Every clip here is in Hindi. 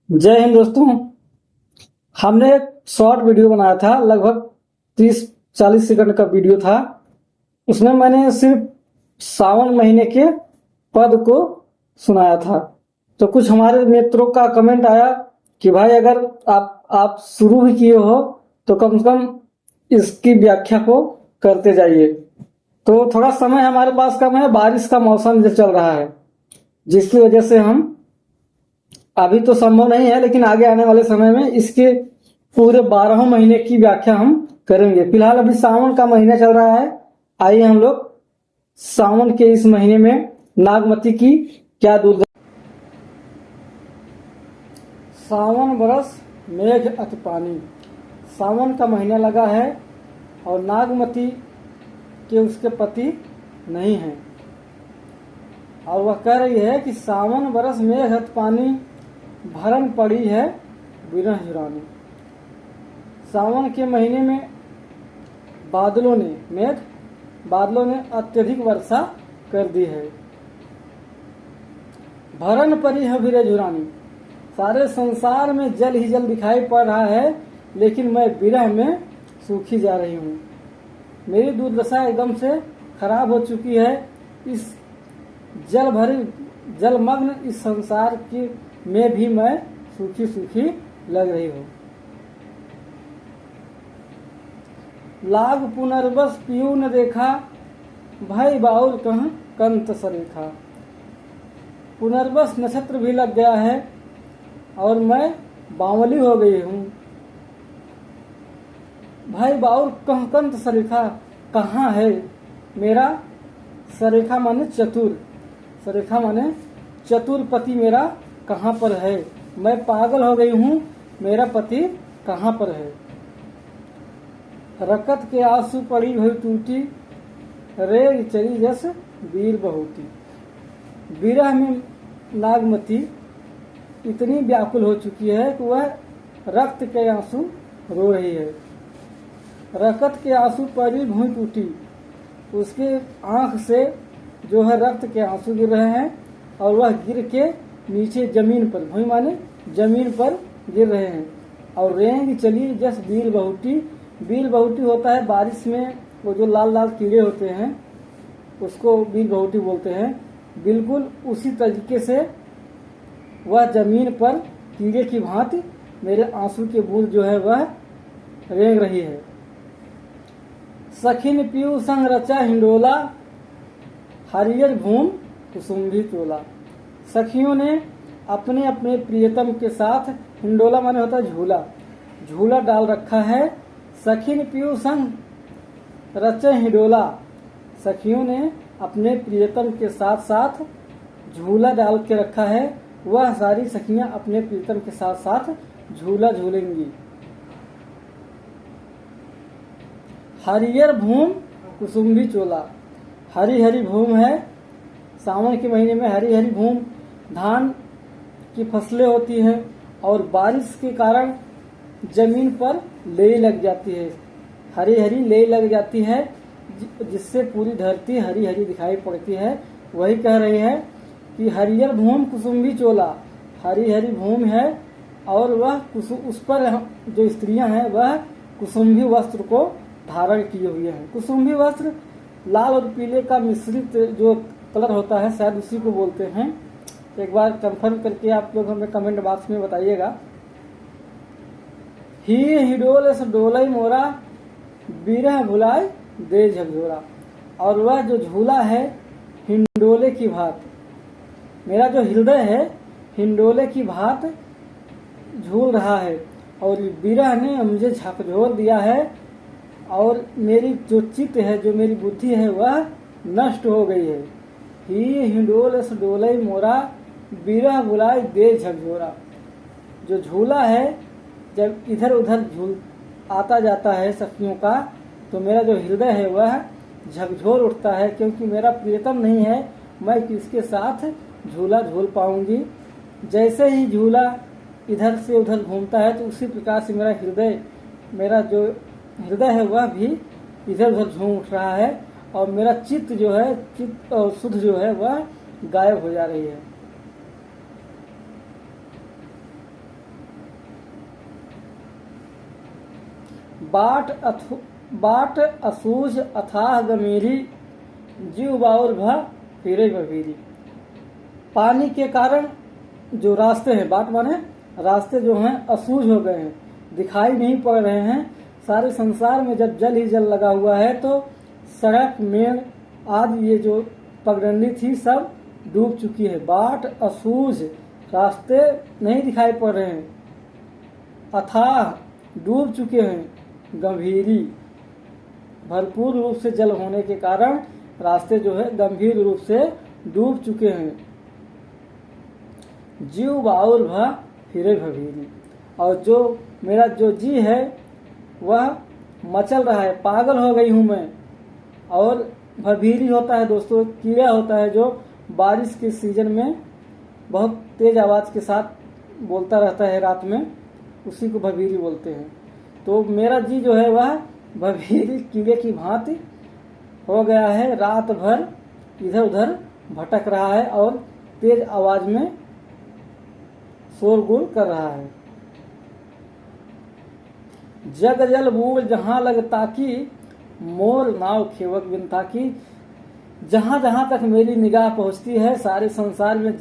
जय हिंद दोस्तों। हमने एक शॉर्ट वीडियो बनाया था, लगभग 30-40 सेकंड का वीडियो था। उसमें मैंने सिर्फ सावन महीने के पद को सुनाया था। तो कुछ हमारे मित्रों का कमेंट आया कि भाई अगर आप शुरू भी किए हो तो कम से कम इसकी व्याख्या को करते जाइए। तो थोड़ा समय हमारे पास कम है, बारिश का मौसम जो चल रहा है, जिसकी वजह से हम अभी तो संभव नहीं है, लेकिन आगे आने वाले समय में इसके पूरे 12 महीने की व्याख्या हम करेंगे। फिलहाल अभी सावन का महीना चल रहा है। आइए हम लोग सावन के इस महीने में नागमती की क्या दूर। सावन बरस मेघ अति पानी। सावन का महीना लगा है और नागमती के उसके पति नहीं हैं, और वह कह रही है कि सावन बरस मेघ अति पानी, भरन पड़ी है विरह जुरानी। सावन के महीने में बादलों ने अत्यधिक वर्षा कर दी है। भरन पड़ी है विरह जुरानी, सारे संसार में जल ही जल दिखाई पड़ रहा है, लेकिन मैं विरह में सूखी जा रही हूँ। मेरी दुर्दशा एकदम से खराब हो चुकी है। इस जलमग्न इस संसार की में भी मैं सूखी सूखी लग रही हूँ। लाग पुनर्वस पियू न देखा, भाई बाउल कहाँ कंत सरेखा। पुनर्वस नक्षत्र भी लग गया है और मैं बावली हो गई हूँ। भाई बाउल कह कंत सरेखा, कहाँ है मेरा सरेखा माने चतुर, सरेखा माने चतुर पति मेरा कहाँ पर है। मैं पागल हो गई हूँ, मेरा पति कहाँ पर है। रकत के आंसू पड़ी हुई टूटी, रेग चली जस वीर बहुती। विरह में नागमती इतनी व्याकुल हो चुकी है कि वह रक्त के आंसू रो रही है। रकत के आंसू पड़ी हुई टूटी, उसके आंख से जो है रक्त के आंसू गिर रहे हैं और वह गिर के नीचे जमीन पर, भूमि माने जमीन पर गिर रहे हैं। और रेंग चली जस बील बहुटी। बील बहुटी होता है बारिश में वो जो लाल लाल कीड़े होते हैं, उसको बील बहुटी बोलते हैं। बिल्कुल उसी तरीके से वह जमीन पर कीड़े की भांति मेरे आंसू के बूंद जो है वह रेंग रही है। सखिन पीयू संग रचा हिंडोला, हरियर भूम कुसुम्भी चोला। सखियों ने अपने अपने प्रियतम के साथ, हिंडोला माने होता है झूला, झूला डाल रखा है। सखिन पीयू संग रचे हिंडोला, सखियों ने अपने प्रियतम के साथ साथ झूला डाल के रखा है। वह सारी सखियां अपने प्रियतम के साथ साथ झूला झूलेंगी। हरियर भूम कुसुम्भी चोला, हरी हरी भूम है। सावन के महीने में हरी हरी भूम, धान की फसलें होती हैं और बारिश के कारण जमीन पर लेई लग जाती है, हरी हरी लेई लग जाती है, जिससे पूरी धरती हरी हरी दिखाई पड़ती है। वही कह रही है कि हरियर भूम कुसुम्भी चोला, हरी हरी भूम है और वह उस पर जो स्त्रियां हैं वह कुसुम्भी वस्त्र को धारण किए हुए हैं। कुसुम्भी वस्त्र लाल और पीले का मिश्रित जो कलर होता है, शायद उसी को बोलते हैं। एक बार कंफर्म करके आप लोग हमें कमेंट बॉक्स में बताइएगा। ही हिडोल से डोलई मोरा, बीरह भुलाए दे झकझोरा। और वह जो झूला है हिंडोले की भात, मेरा जो हृदय है हिंडोले की भात झूल रहा है और बीरह ने मुझे झकझोर दिया है और मेरी जो चित्त है, जो मेरी बुद्धि है वह नष्ट हो गई है। ही हिंडोल से डोलई मोरा, बीरह बुलाए दे झकझोरा। जो झूला है जब इधर उधर झूल आता जाता है सखियों का, तो मेरा जो हृदय है वह झकझोर उठता है, क्योंकि मेरा प्रियतम नहीं है, मैं किसके साथ झूला झूल पाऊंगी। जैसे ही झूला इधर से उधर घूमता है तो उसी प्रकार से मेरा जो हृदय है वह भी इधर उधर झूम उठ रहा है और मेरा चित्त और शुद्ध जो है वह गायब हो जा रही है। बाट असूझ अथाह गंभीरी, जीव बाउर भ फिरे भभीरी। पानी के कारण जो रास्ते हैं, बाट माने रास्ते जो हैं असूझ हो गए हैं, दिखाई नहीं पड़ रहे हैं। सारे संसार में जब जल ही जल लगा हुआ है तो सड़क मेड़ आदि ये जो पगडंडी थी सब डूब चुकी है। बाट असूझ, रास्ते नहीं दिखाई पड़ रहे हैं। अथाह, डूब चुके हैं। गंभीरी, भरपूर रूप से जल होने के कारण रास्ते जो है गंभीर रूप से डूब चुके हैं। जीव बाउर भ फिरे भभीरी, और जो मेरा जो जी है वह मचल रहा है, पागल हो गई हूं मैं। और भभीरी होता है दोस्तों, कीड़ा होता है जो बारिश के सीजन में बहुत तेज आवाज के साथ बोलता रहता है रात में, उसी को भभीरी बोलते हैं। तो मेरा जी जो है वह भभीरी कीड़े की भांति हो गया है, रात भर इधर उधर भटक रहा है और तेज आवाज में शोरगुल कर रहा है। जग जल बूढ़ जहां लग ताकी, मोर नाव खेवक बिन ताकी। जहां जहां तक मेरी निगाह पहुंचती है सारे संसार में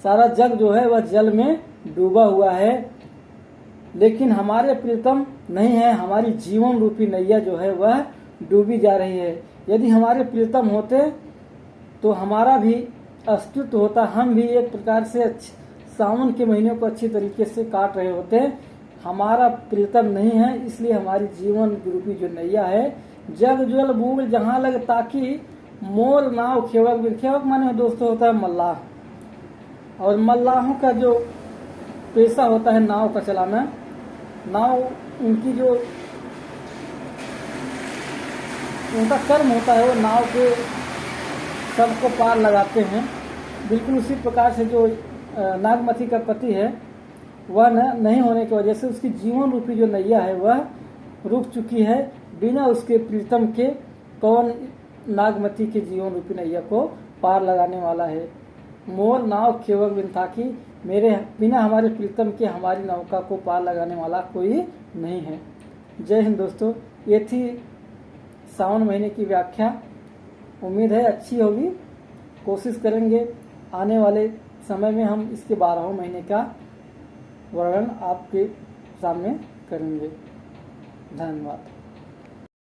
सारा जग जो है वह जल में डूबा हुआ है, लेकिन हमारे प्रीतम नहीं है। हमारी जीवन रूपी नैया जो है वह डूबी जा रही है। यदि हमारे प्रीतम होते तो हमारा भी अस्तित्व होता, हम भी एक प्रकार से सावन के महीनों को अच्छी तरीके से काट रहे होते। हमारा प्रीतम नहीं है, इसलिए हमारी जीवन रूपी जो नैया है, जग जल बूढ़ जहां लग ताकी, मोर नाव खेवक बिन। खेवक माने दोस्तों होता है मल्लाह, और मल्लाहों का जो पेशा होता है नाव का चलाना। नाव उनकी जो उनका कर्म होता है वो नाव के सबको पार लगाते हैं। बिल्कुल उसी प्रकार से जो नागमती का पति है वह नहीं होने की वजह से उसकी जीवन रूपी जो नैया है वह रुक चुकी है। बिना उसके प्रीतम के कौन नागमती के जीवन रूपी नैया को पार लगाने वाला है। मोर नाव खेवक बिन ताकी, मेरे बिना हमारे प्रीतम के हमारी नौका को पार लगाने वाला कोई नहीं है। जय हिंद दोस्तों, ये थी सावन महीने की व्याख्या। उम्मीद है अच्छी होगी। कोशिश करेंगे आने वाले समय में हम इसके 12वें महीने का वर्णन आपके सामने करेंगे। धन्यवाद।